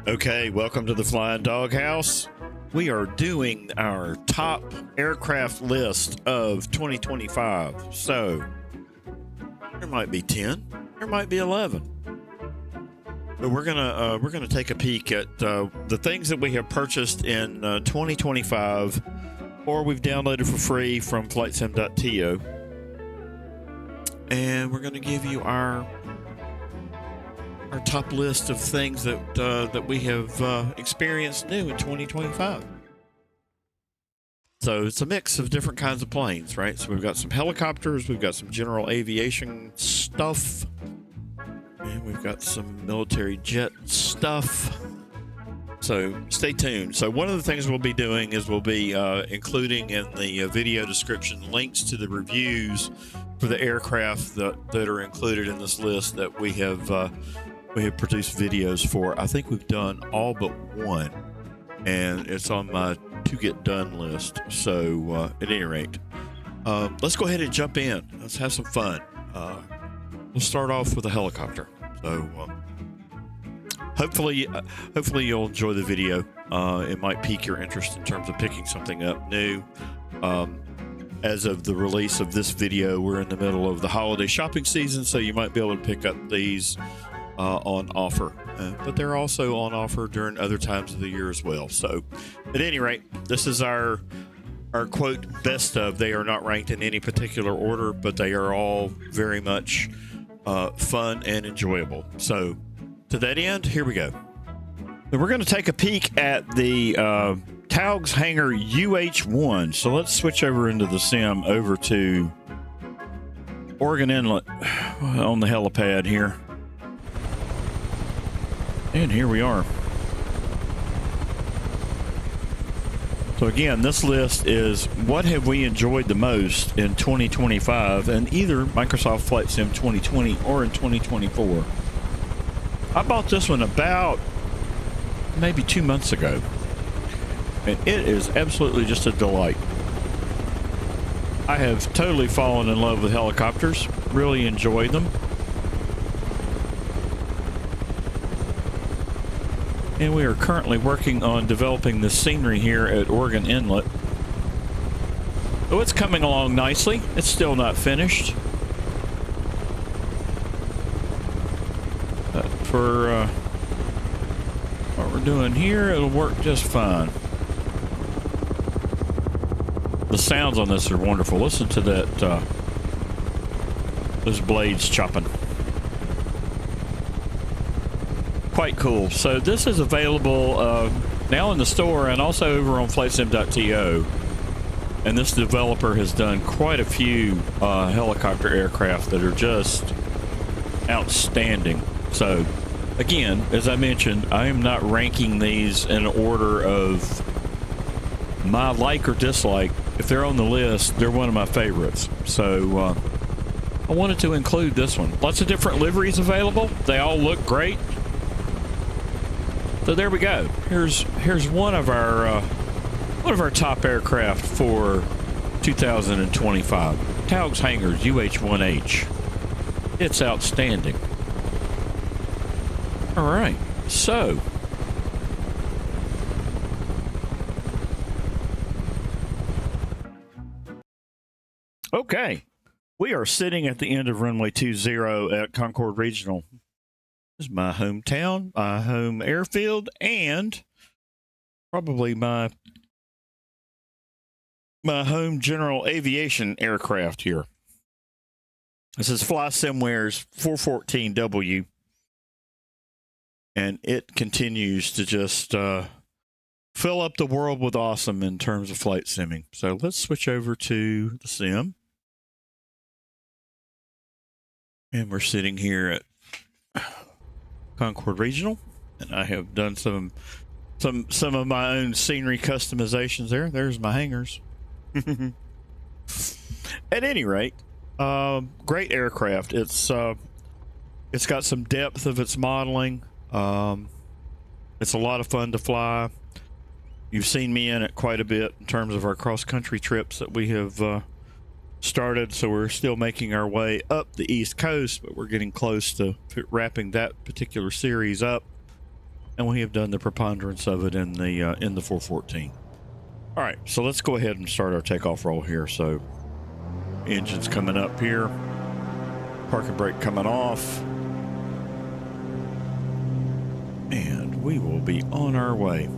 Okay, welcome to the Flying Doghouse. We are doing our top aircraft list of 2025. So there might be 10, there might be 11. But we're gonna take a peek at the things that we have purchased in 2025, or we've downloaded for free from Flightsim.to, and we're gonna give you our top list of things that we have experienced new in 2025. So it's a mix of different kinds of planes, right? So we've got some helicopters, we've got some general aviation stuff, and we've got some military jet stuff. So stay tuned. So one of the things we'll be doing is we'll be including in the video description links to the reviews for the aircraft that are included in this list that we have produced videos for. I think we've done all but one, and it's on my to get done list. So at any rate, let's go ahead and jump in. Let's have some fun. We'll start off with a helicopter. So hopefully you'll enjoy the video. It might pique your interest in terms of picking something up new. As of the release of this video, we're in the middle of the holiday shopping season, so you might be able to pick up these on offer, but they're also on offer during other times of the year as well. So at any rate, this is our quote best of. They are not ranked in any particular order, but they are all very much fun and enjoyable. So to that end, here we go. So we're going to take a peek at the Taugs Hangar UH-1. So let's switch over into the sim over to Oregon Inlet on the helipad here. And here we are. So again, this list is what have we enjoyed the most in 2025 in either Microsoft Flight Sim 2020 or in 2024. I bought this one about maybe 2 months ago, and it is absolutely just a delight. I have totally fallen in love with helicopters, really enjoy them. And we are currently working on developing the scenery here at Oregon Inlet. Oh, it's coming along nicely. It's still not finished. But for what we're doing here, it'll work just fine. The sounds on this are wonderful. Listen to that, those blades chopping. Quite cool. So this is available now in the store and also over on Flightsim.to, and this developer has done quite a few helicopter aircraft that are just outstanding. So again, as I mentioned, I am not ranking these in order of my like or dislike. If they're on the list, they're one of my favorites. So I wanted to include this one. Lots of different liveries available. They all look great. So there we go. Here's one of our top aircraft for 2025. Taugs Hangar UH-1H. It's outstanding. All right. So okay, we are sitting at the end of runway 20 at Concord Regional. This is my hometown, my home airfield, and probably my home general aviation aircraft here. This is FlySimWare's 414W, and it continues to just fill up the world with awesome in terms of flight simming. So let's switch over to the sim. And we're sitting here at Concord Regional, and I have done some of my own scenery customizations there. There's my hangars. At any rate, great aircraft. It's got some depth of its modeling. It's a lot of fun to fly. You've seen me in it quite a bit in terms of our cross-country trips that we have started. So we're still making our way up the East Coast, but we're getting close to wrapping that particular series up. and we have done the preponderance of it in the 414. All right, so let's go ahead and start our takeoff roll here. So engine's coming up here, parking brake coming off, and we will be on our way.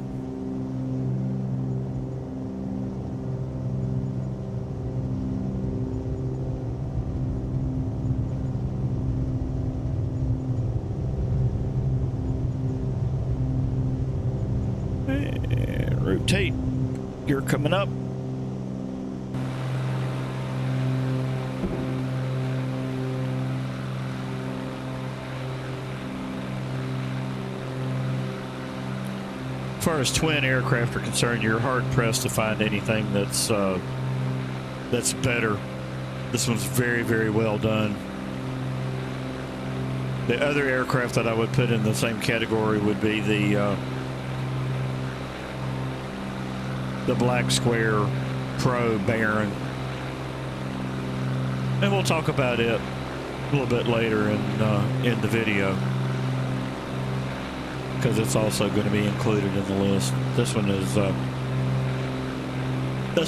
And rotate, gear coming up. As far as twin aircraft are concerned, you're hard pressed to find anything that's better. This one's very, very well done. The other aircraft that I would put in the same category would be the Black Square Pro Baron, and we'll talk about it a little bit later in the video, because it's also going to be included in the list. This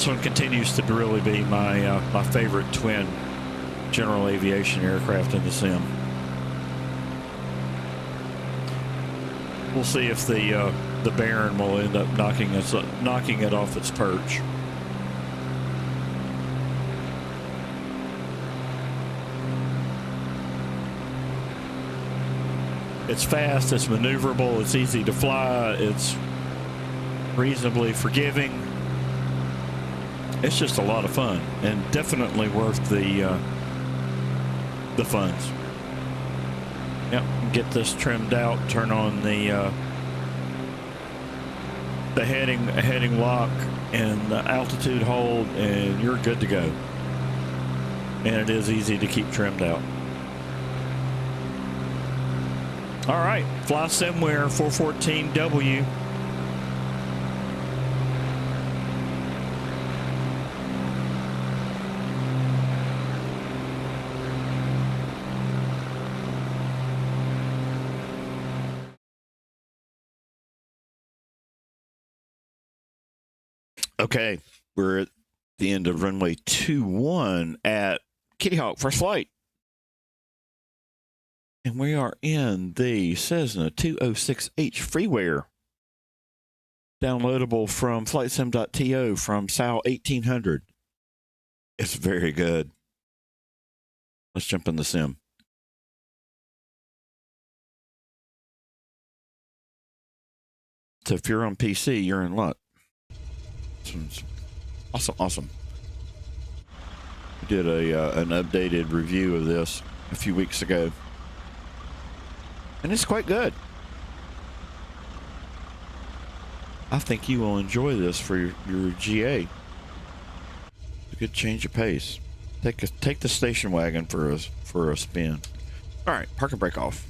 one continues to really be my favorite twin general aviation aircraft in the sim. We'll see if the Baron will end up knocking it off its perch. It's fast, it's maneuverable, it's easy to fly, it's reasonably forgiving. It's just a lot of fun, and definitely worth the funds. Yep, get this trimmed out, turn on the heading lock and the altitude hold, and you're good to go. And it is easy to keep trimmed out. All right, Flightsim 414W. Okay, we're at the end of runway 21 at Kitty Hawk First Flight. And we are in the Cessna 206H Freeware, downloadable from Flightsim.to from SAL 1800. It's very good. Let's jump in the sim. So if you're on PC, you're in luck. Awesome. We did an updated review of this a few weeks ago, and it's quite good. I think you will enjoy this for your GA. A good change of pace. Take the station wagon for a spin. All right, park and brake off.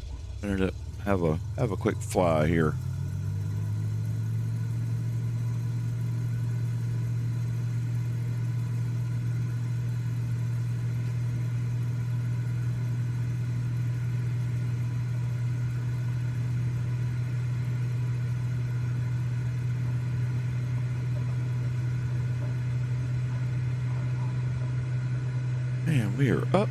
Have a quick fly here. And we are up.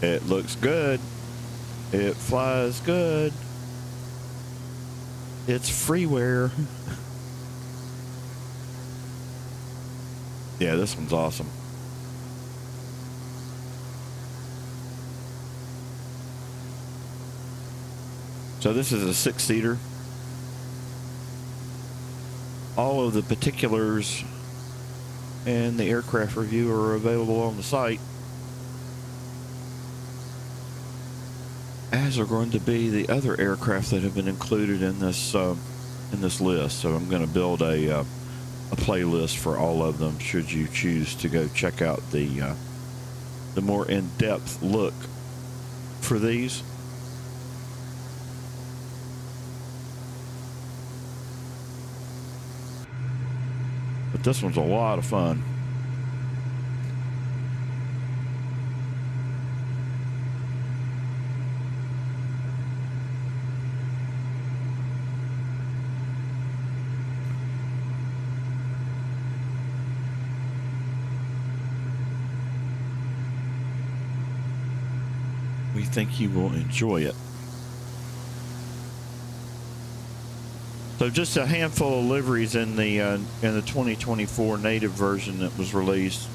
It looks good. It flies good. It's freeware. Yeah, this one's awesome. So this is a 6-seater. All of the particulars and the aircraft review are available on the site, as are going to be the other aircraft that have been included in this list. So I'm going to build a playlist for all of them, should you choose to go check out the more in-depth look for these. this one's a lot of fun. We think you will enjoy it. So just a handful of liveries in the 2024 native version that was released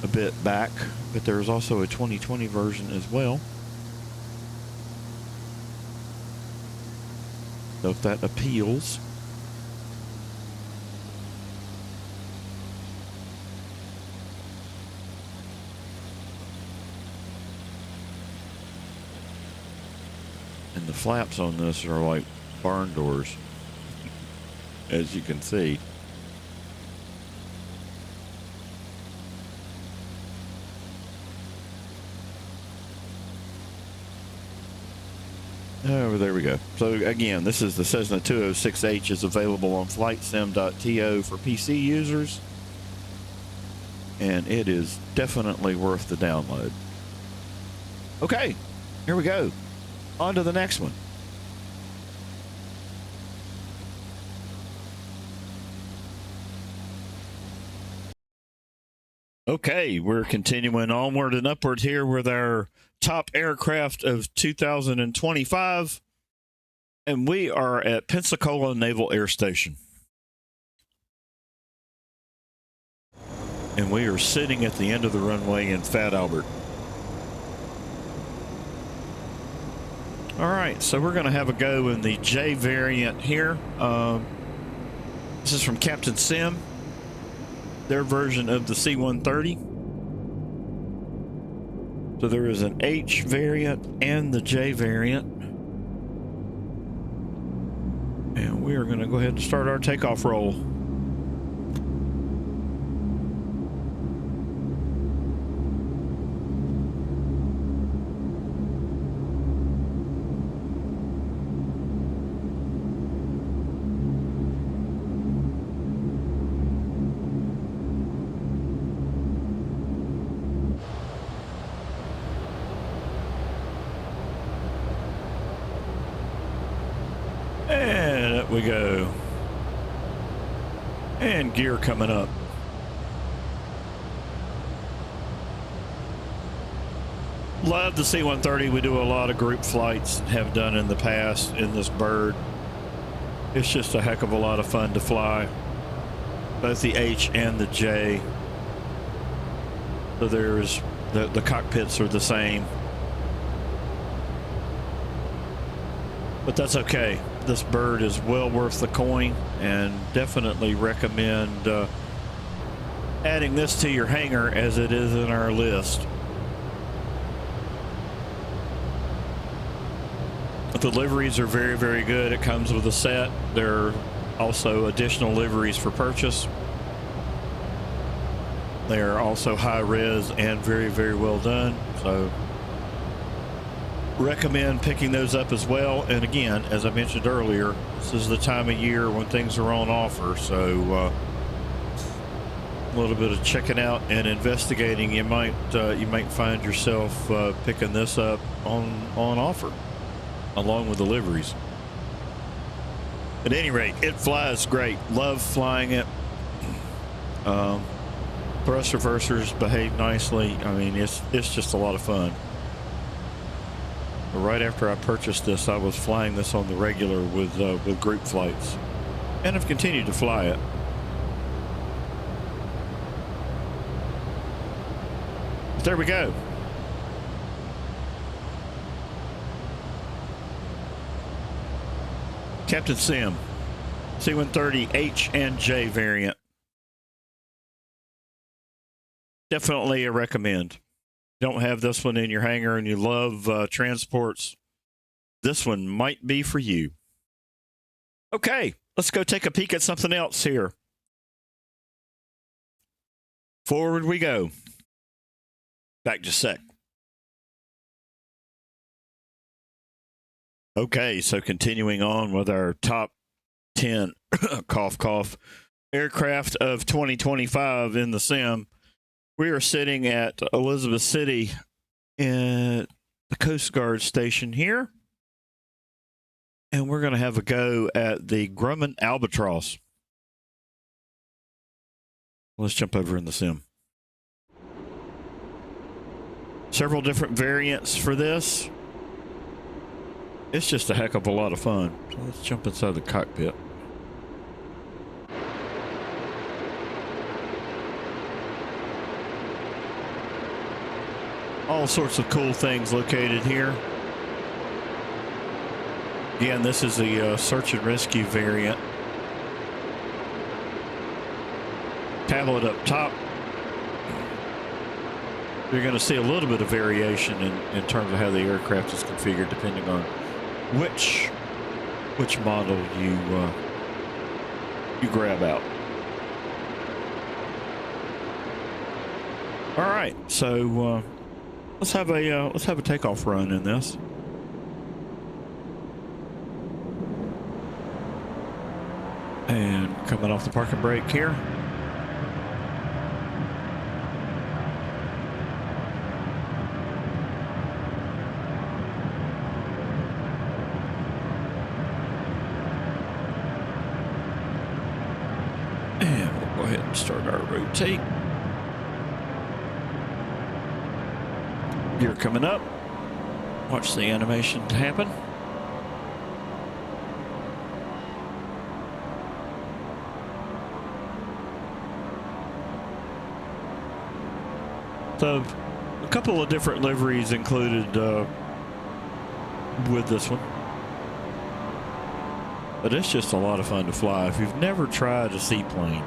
a bit back, but there's also a 2020 version as well. So if that appeals. And the flaps on this are like barn doors, as you can see. Oh, there we go. So again, this is the Cessna 206H, is available on Flightsim.to for PC users, and it is definitely worth the download. Okay, here we go. On to the next one. Okay, we're continuing onward and upward here with our top aircraft of 2025, and we are at Pensacola Naval Air Station. And we are sitting at the end of the runway in Fat Albert. All right, so we're going to have a go in the J variant here. This is from Captain Sim, their version of the C-130. So there is an H variant and the J variant. And we are going to go ahead and start our takeoff roll. And up we go. And gear coming up. Love the C-130. We do a lot of group flights, have done in the past in this bird. It's just a heck of a lot of fun to fly. Both the H and the J. So there's the cockpits are the same. But that's okay. This bird is well worth the coin, and definitely recommend adding this to your hangar as it is in our list. The liveries are very, very good. It comes with a set. There are also additional liveries for purchase. They are also high res and very, very well done. So recommend picking those up as well. And again, as I mentioned earlier, this is the time of year when things are on offer. So a little bit of checking out and investigating, you might find yourself picking this up on offer along with the liveries. At any rate, it flies great. Love flying it. Thrust reversers behave nicely. I mean, it's just a lot of fun. Right after I purchased this, I was flying this on the regular with group flights, and I've continued to fly it. But there we go. Captain Sim, C-130 H and J variant. Definitely a recommend. Don't have this one in your hangar and you love transports, this one might be for you. Okay, let's go take a peek at something else here. Forward we go. Back just a sec. Okay, so continuing on with our top 10 cough cough aircraft of 2025 in the sim. We are sitting at Elizabeth City at the Coast Guard Station here. And we're going to have a go at the Grumman Albatross. Let's jump over in the sim. Several different variants for this. It's just a heck of a lot of fun. So let's jump inside the cockpit. All sorts of cool things located here. Again, this is the search and rescue variant. Tablet up top. You're going to see a little bit of variation in terms of how the aircraft is configured, depending on which model you grab out. All right, so let's have a takeoff run in this. And coming off the parking brake here. And we'll go ahead and start our rotate. Gear coming up. Watch the animation happen. So, a couple of different liveries included with this one. But it's just a lot of fun to fly. If you've never tried a seaplane,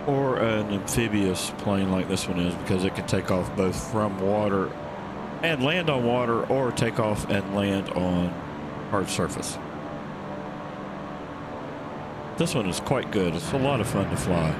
or an amphibious plane like this one is, because it can take off both from water and land on water, or take off and land on hard surface. This one is quite good. It's a lot of fun to fly.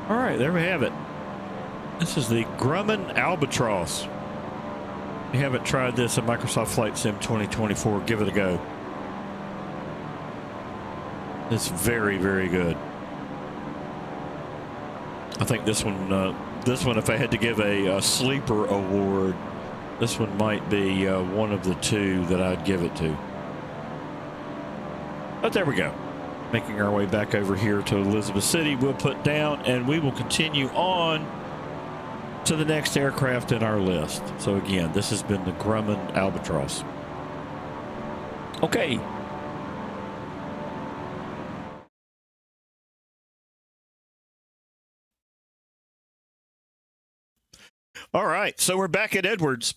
All right, there we have it. This is the Grumman Albatross. If you haven't tried this in Microsoft Flight Sim 2024, give it a go. It's very, very good. I think this one, if I had to give a sleeper award, this one might be one of the two that I'd give it to. But there we go. Making our way back over here to Elizabeth City, we'll put down and we will continue on to the next aircraft in our list. So again, this has been the Grumman Albatross. Okay. All right, so we're back at Edwards.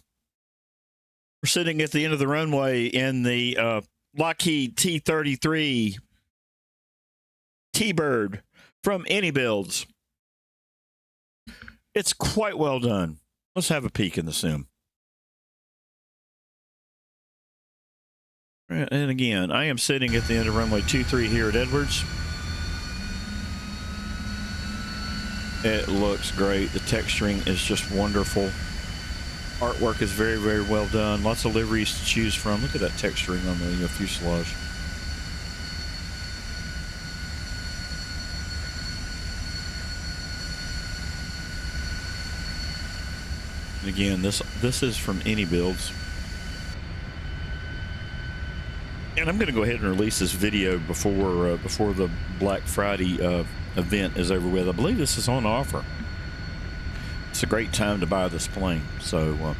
We're sitting at the end of the runway in the Lockheed T-33 T-Bird from Any Builds. It's quite well done. Let's have a peek in the sim. And again, I am sitting at the end of runway 23 here at Edwards. It looks great. The texturing is just wonderful. Artwork is very, very well done. Lots of liveries to choose from. Look at that texturing on the fuselage. And again, this is from Any Builds. And I'm going to go ahead and release this video before the Black Friday event is over with. I believe this is on offer. It's a great time to buy this plane. So,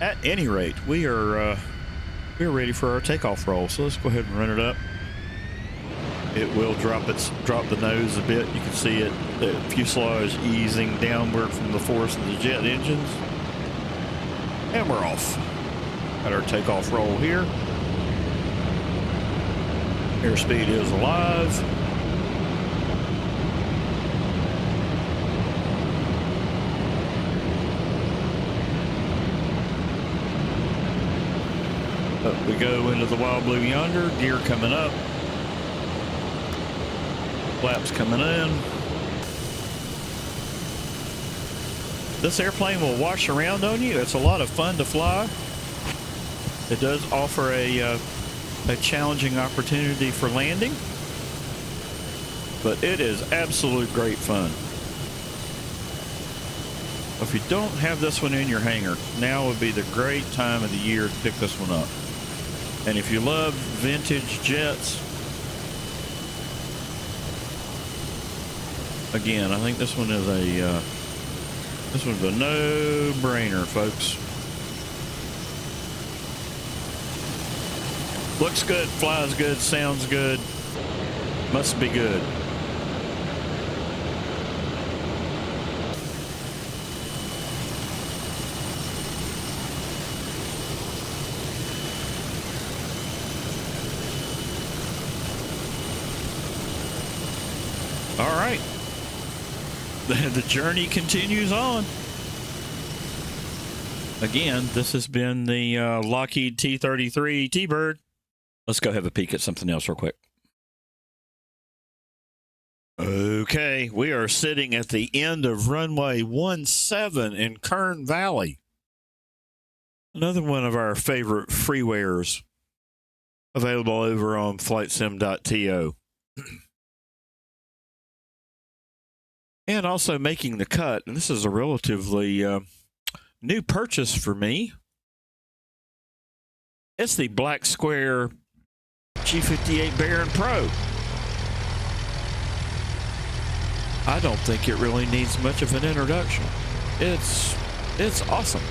at any rate, we are ready for our takeoff roll. So let's go ahead and run it up. It will drop the nose a bit. You can see it, the fuselage easing downward from the force of the jet engines. And we're off. Got our takeoff roll here. Airspeed is alive. Up we go into the wild blue yonder. Gear coming up. Flaps coming in. This airplane will wash around on you. It's a lot of fun to fly. It does offer a challenging opportunity for landing, but it is absolute great fun. If you don't have this one in your hangar, now would be the great time of the year to pick this one up. And if you love vintage jets, again, I think this one is a no-brainer, folks. Looks good, flies good, sounds good, must be good. All right. The journey continues on. Again, this has been the Lockheed T-33 T-Bird. Let's go have a peek at something else real quick. Okay, we are sitting at the end of runway 17 in Kern Valley. Another one of our favorite freewares available over on Flightsim.to. And also making the cut, and this is a relatively new purchase for me. It's the Black Square G58 Baron Pro. I don't think it really needs much of an introduction. It's awesome.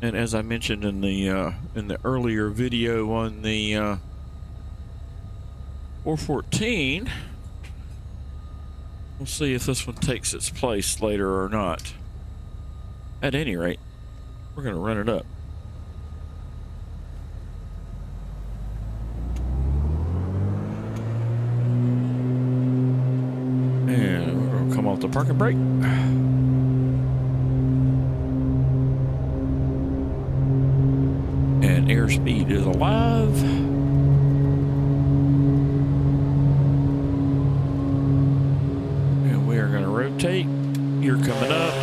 And as I mentioned in the earlier video on the 414, we'll see if this one takes its place later or not. At any rate, we're going to run it up. And we're going to come off the parking brake. And airspeed is alive. And we are going to rotate. You're coming up.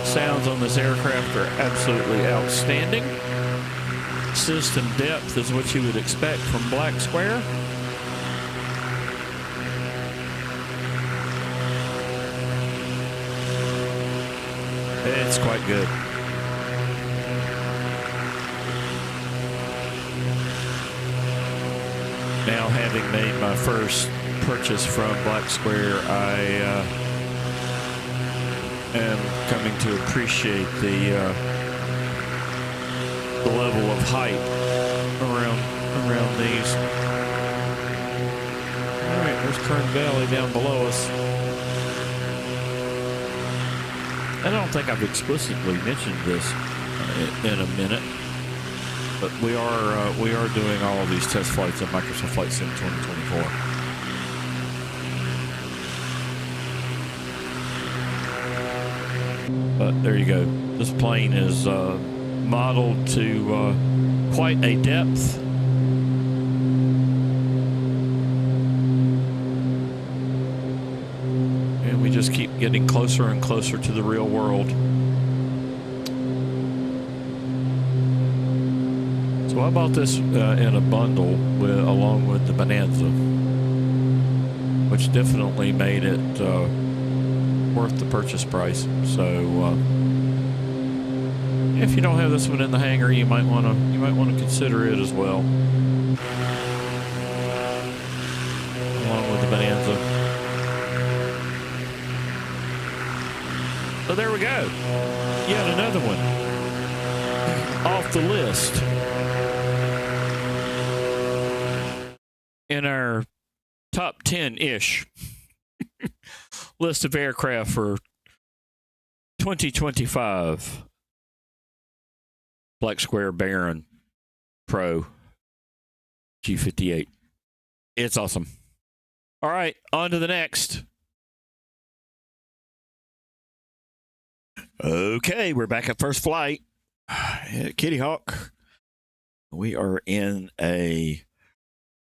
Sounds on this aircraft are absolutely outstanding. System depth is what you would expect from Black Square. It's quite good. Now, having made my first purchase from Black Square, I am coming to appreciate the level of height around these. All right, there's Kern Valley down below us. I don't think I've explicitly mentioned this in a minute, but we are doing all of these test flights at Microsoft Flight Sim 2024. But there you go. This plane is modeled to quite a depth. And we just keep getting closer and closer to the real world. So I bought this in a bundle along with the Bonanza, which definitely made it worth the purchase price. So if you don't have this one in the hangar, you might want to consider it as well, along with the Bonanza. So there we go, yet another one. off the list in our top 10-ish list of aircraft for 2025. Black Square Baron Pro G58. It's awesome. All right, on to the next. Okay, we're back at First Flight. Kitty Hawk. We are in a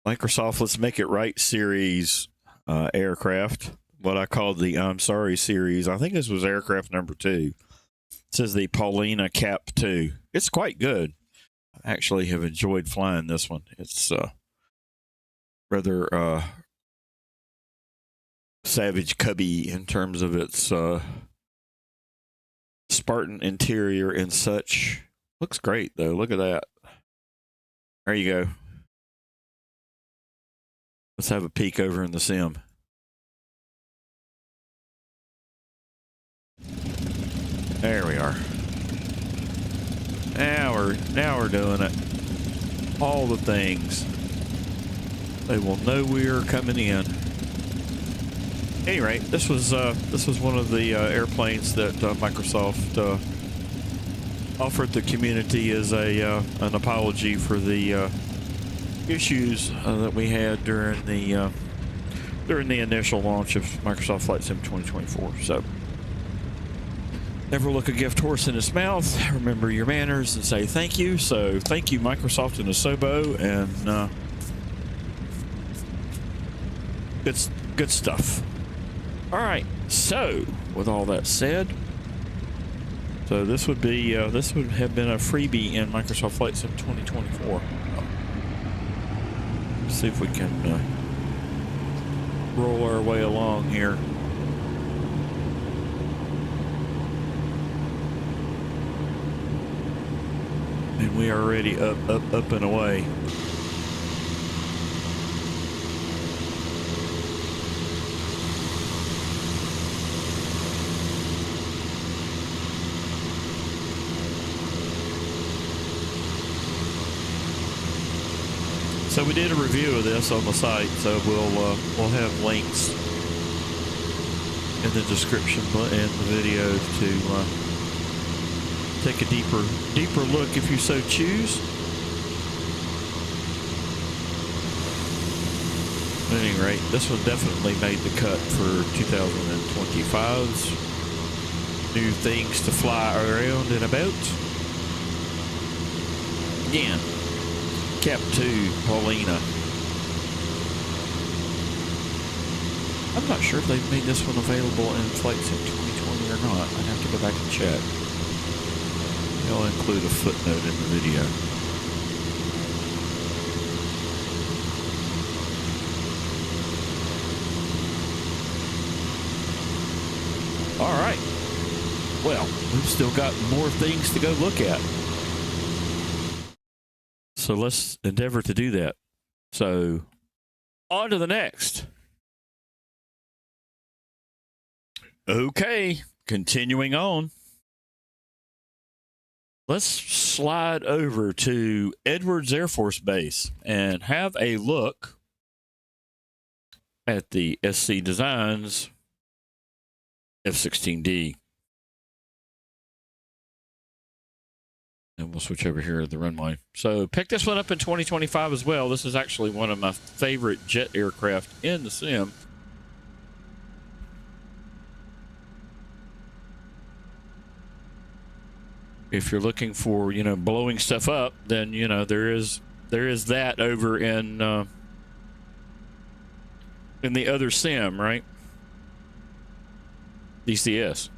Microsoft Let's Make It Right series aircraft. What I called the I'm Sorry series. I think this was aircraft number 2. It says the Paulina Cap 2. It's quite good. I actually have enjoyed flying this one. It's rather savage cubby in terms of its Spartan interior and such. Looks great though. Look at that. There you go. Let's have a peek over in the sim. There we are. Now we're doing it. All the things. They will know we are coming in. At any rate, this was one of the airplanes that Microsoft offered the community as an apology for the issues that we had during the initial launch of Microsoft Flight Sim 2024. So. Never look a gift horse in its mouth. Remember your manners and say thank you. So thank you, Microsoft and Asobo, and good stuff. All right. So with all that said, so this would have been a freebie in Microsoft Flight Sim 2024. Let's see if we can roll our way along here. And we are already up and away. So we did a review of this on the site, so we'll have links in the description and the video to take a deeper look if you so choose. At any rate, this one definitely made the cut for 2025's new things to fly around and about. Again, Cap 2 Paulina. I'm not sure if they've made this one available in Flight Sim 2020 or not. I'd have to go back and check. I'll include a footnote in the video. All right. Well, we've still got more things to go look at. So let's endeavor to do that. So on to the next. Okay, continuing on. Let's slide over to Edwards Air Force Base and have a look at the SC Designs F-16D. And we'll switch over here to the runway. So pick this one up in 2025 as well. This is actually one of my favorite jet aircraft in the sim. If you're looking for, blowing stuff up, then, there is that over in the other sim, right? DCS.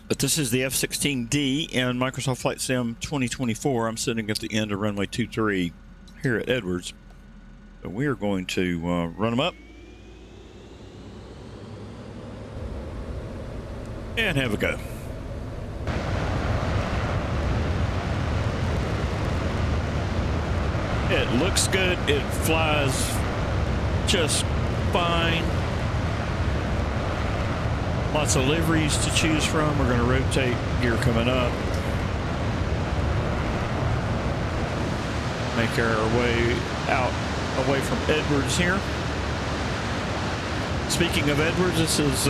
But this is the F-16D in Microsoft Flight Sim 2024. I'm sitting at the end of runway 23 here at Edwards. So we are going to run them up and have a go. It looks good. It flies just fine. Lots of liveries to choose from. We're going to rotate gear coming up. Make our way out away from Edwards here. Speaking of Edwards, this is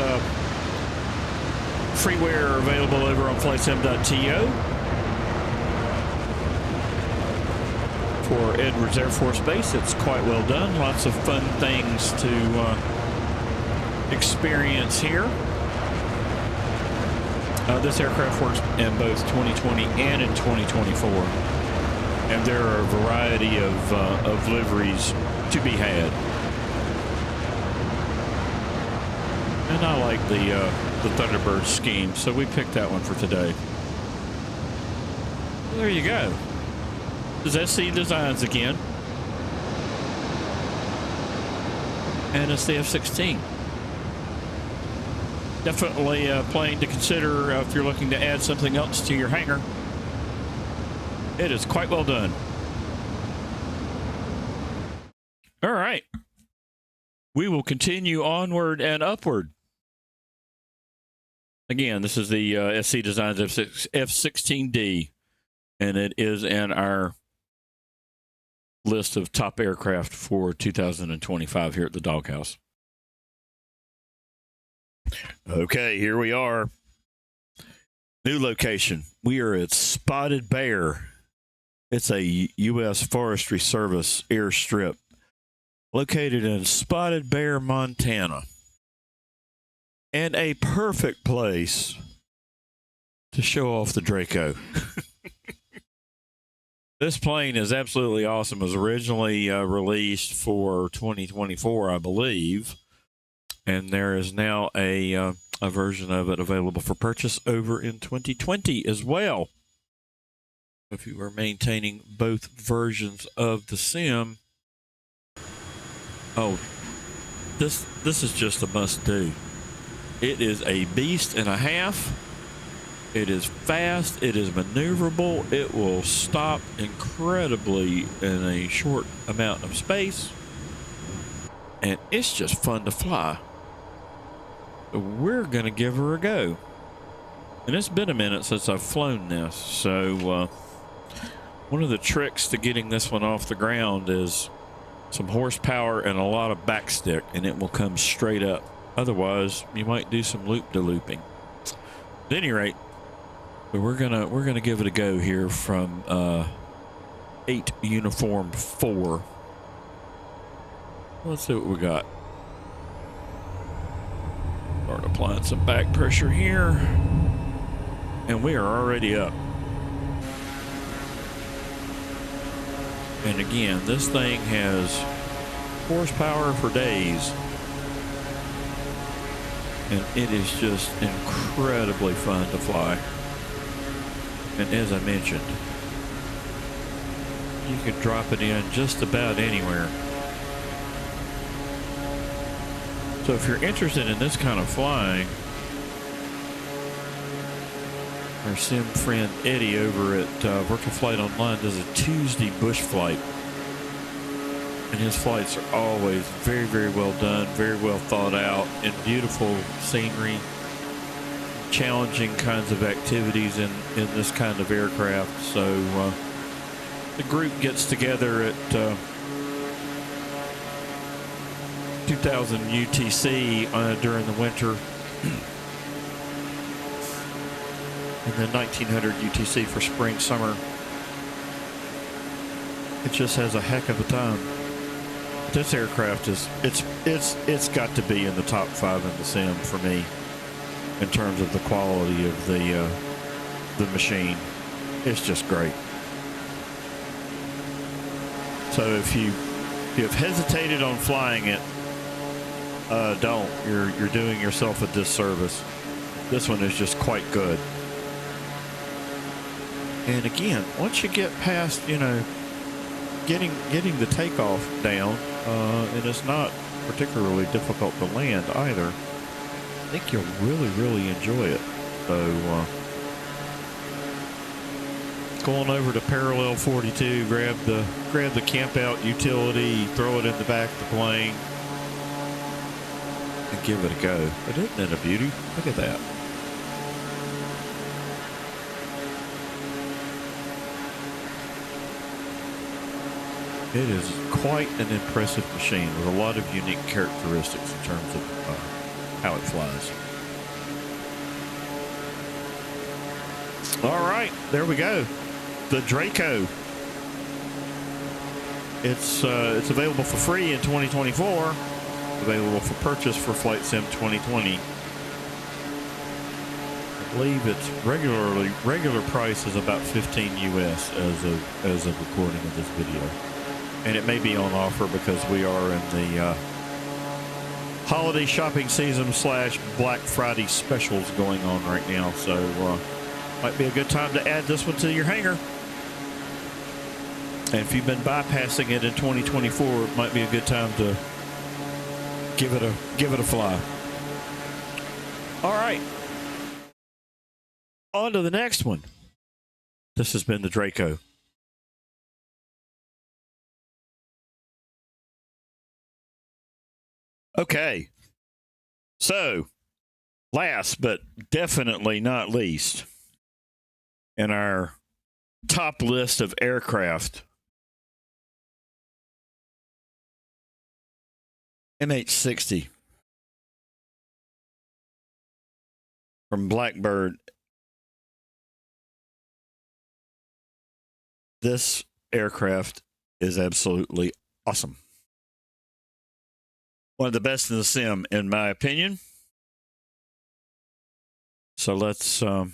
Freeware available over on Flightsim.to for Edwards Air Force Base. It's quite well done. Lots of fun things to experience here. This aircraft works in both 2020 and in 2024. And there are a variety of liveries to be had. And I like the Thunderbird scheme, so we picked that one for today. Well, there you go. This is SC Designs again. And it's the F-16. Definitely a plane to consider if you're looking to add something else to your hangar. It is quite well done. All right. We will continue onward and upward. Again, this is the SC Designs F-16D, and it is in our list of top aircraft for 2025 here at the Doghouse. Okay, here we are. New location. We are at Spotted Bear. It's a U.S. Forestry Service airstrip located in Spotted Bear, Montana. And a perfect place to show off the Draco. This plane is absolutely awesome. It was originally released for 2024, I believe. And there is now a version of it available for purchase over in 2020 as well. If you are maintaining both versions of the sim. Oh, this is just a must-do. It is a beast and a half. It is fast. It is maneuverable. It will stop incredibly in a short amount of space. And it's just fun to fly. So we're going to give her a go. And it's been a minute since I've flown this. So one of the tricks to getting this one off the ground is some horsepower and a lot of backstick, and it will come straight up. Otherwise, you might do some loop-de-looping. At any rate, we're gonna give it a go here from 8 Uniform 4. Let's see what we got. Start applying some back pressure here, and we are already up. And again, this thing has horsepower for days. And it is just incredibly fun to fly. And as I mentioned, you can drop it in just about anywhere. So if you're interested in this kind of flying, our sim friend Eddie over at Virtual Flight Online does a Tuesday bush flight. And his flights are always very, very well done, very well thought out, and beautiful scenery, challenging kinds of activities in this kind of aircraft. So the group gets together at 2000 UTC during the winter, and then 1900 UTC for spring, summer. It just has a heck of a time. This aircraft is it's got to be in the top 5 in the sim for me in terms of the quality of the machine. It's just great. So if you have hesitated on flying it, don't. You're doing yourself a disservice. This one is just quite good. And again, once you get past, getting the takeoff down, and it's not particularly difficult to land either, I think you'll really, really enjoy it. So going over to parallel 42, grab the camp out utility, throw it in the back of the plane, and give it a go. But isn't it a beauty? Look at that. It is quite an impressive machine with a lot of unique characteristics in terms of how it flies. All right, there we go. The Draco. It's available for free in 2024. Available for purchase for Flight Sim 2020. I believe its regular price is about $15 US as of recording of this video. And it may be on offer because we are in the holiday shopping season / Black Friday specials going on right now. So might be a good time to add this one to your hangar. And if you've been bypassing it in 2024, it might be a good time to give it a fly. All right. On to the next one. This has been the Draco. Okay, so last but definitely not least in our top list of aircraft, MH-60 from Blackbird. This aircraft is absolutely awesome. One of the best in the sim, in my opinion. So let's, we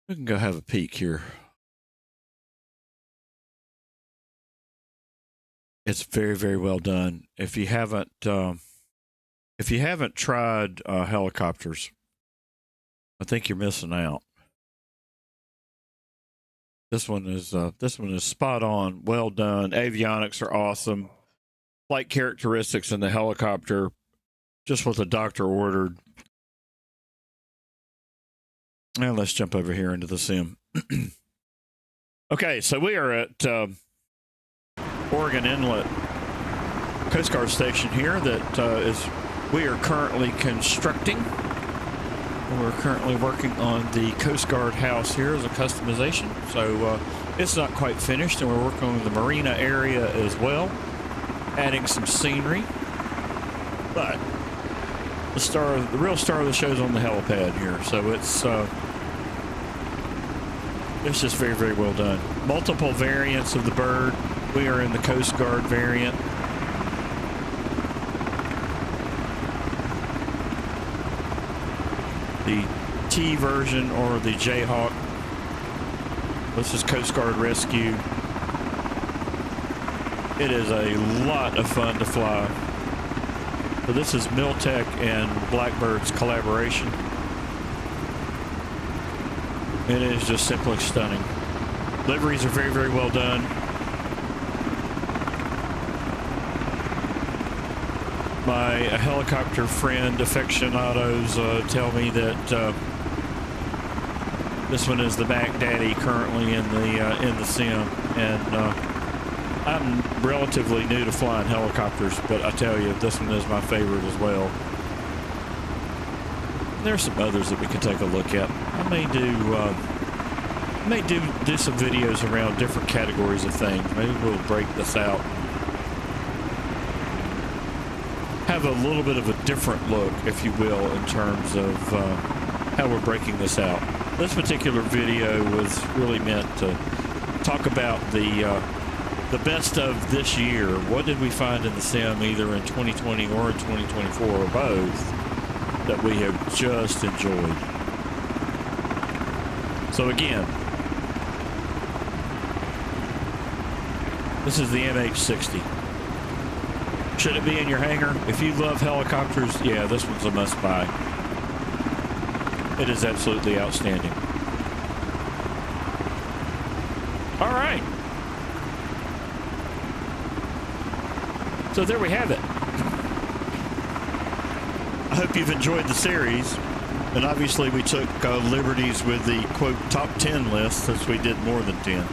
can go have a peek here. It's very, very well done. If you haven't tried helicopters, I think you're missing out. This one is spot on, well done. Avionics are awesome. Flight characteristics in the helicopter, just what the doctor ordered. Now let's jump over here into the sim. Okay, so we are at Oregon Inlet Coast Guard Station here. We are currently constructing. We're currently working on the Coast Guard house here as a customization. So it's not quite finished, and we're working on the marina area as well, adding some scenery. But the real star of the show is on the helipad here. So it's just very, very well done. Multiple variants of the bird. We are in the Coast Guard variant. The T version or the Jayhawk. This is Coast Guard Rescue. It is a lot of fun to fly. So this is Miltech and Blackbird's collaboration. It is just simply stunning. Liveries are very, very well done. My helicopter friend aficionados tell me that this one is the back daddy currently in the sim, and I'm relatively new to flying helicopters, but I tell you, this one is my favorite as well. There's some others that we can take a look at. I may do some videos around different categories of things. Maybe we'll break this out. Have a little bit of a different look, if you will, in terms of how we're breaking this out. This particular video was really meant to talk about the best of this year. What did we find in the sim, either in 2020 or in 2024, or both, that we have just enjoyed. So again, this is the MH-60. Should it be in your hangar? If you love helicopters, yeah, this one's a must-buy. It is absolutely outstanding. All right. So there we have it. I hope you've enjoyed the series. And obviously we took liberties with the, quote, top 10 list, since we did more than 10.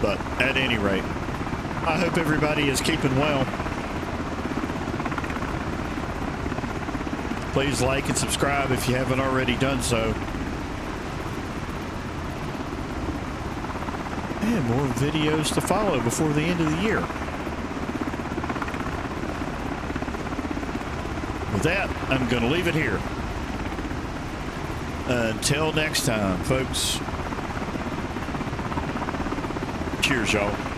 But at any rate, I hope everybody is keeping well. Please like and subscribe if you haven't already done so. And more videos to follow before the end of the year. With that, I'm going to leave it here. Until next time, folks. Cheers, y'all.